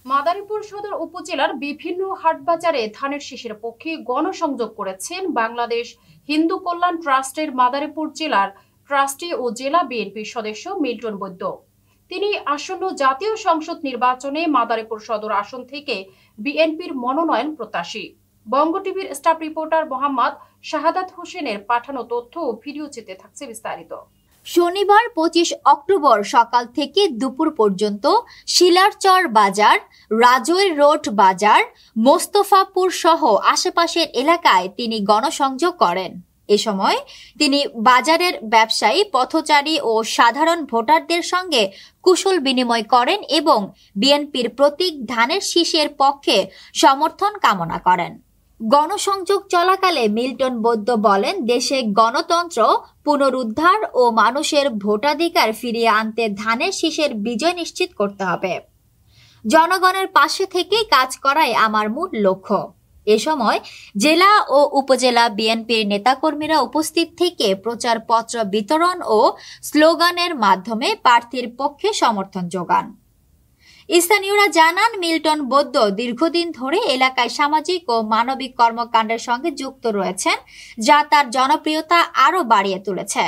মাদারীপুর সদর উপজেলার বিভিন্ন হাটবাজারে ধানের শীষের পক্ষে গণসংযোগ করেছেন বাংলাদেশ হিন্দু কল্যাণ ট্রাস্টের মাদারীপুর জেলার ট্রাস্টি ও জেলা বিএনপির সদস্য মিল্টন বৈদ্য। তিনি আসন্ন জাতীয় সংসদ নির্বাচনে মাদারীপুর সদর আসন থেকে বিএনপির মনোনয়ন প্রত্যাশী। বঙ্গ টিভির স্টাফ রিপোর্টার মোহাম্মদ শাহাদাত হোসেনের পাঠানো তথ্য ও ভিডিওচিত্রে থাকছে বিস্তারিত। শনিবার 25 অক্টোবর সকাল থেকে দুপুর পর্যন্ত শিলারচর বাজার, রাজৈর রোড বাজার, মোস্তফাপুর সহ আশেপাশের এলাকায় তিনি গণসংযোগ করেন। এ সময় তিনি বাজারের ব্যবসায়ী, পথচারী ও সাধারণ ভোটারদের সঙ্গে কুশল বিনিময় করেন এবং বিএনপির প্রতীক ধানের শীষের পক্ষে সমর্থন কামনা করেন। গণসংযোগ চলাকালে মিল্টন বৈদ্য বলেন, দেশে গণতন্ত্র পুনরুদ্ধার ও মানুষের ভোটাধিকার ফিরিয়ে আনতে ধানের শীষের বিজয় নিশ্চিত করতে হবে। জনগণের পাশে থেকে কাজ করাই আমার মূল লক্ষ্য। এ সময় জেলা ও উপজেলা বিএনপির নেতাকর্মীরা উপস্থিত থেকে প্রচারপত্র বিতরণ ও স্লোগানের মাধ্যমে প্রার্থীর পক্ষে সমর্থন যোগান। স্থানীয়রা জানান, মিল্টন বৈদ্য দীর্ঘদিন ধরে এলাকায় সামাজিক ও মানবিক কর্মকাণ্ডের সঙ্গে যুক্ত রয়েছেন, যা তার জনপ্রিয়তা আরও বাড়িয়ে তুলেছে।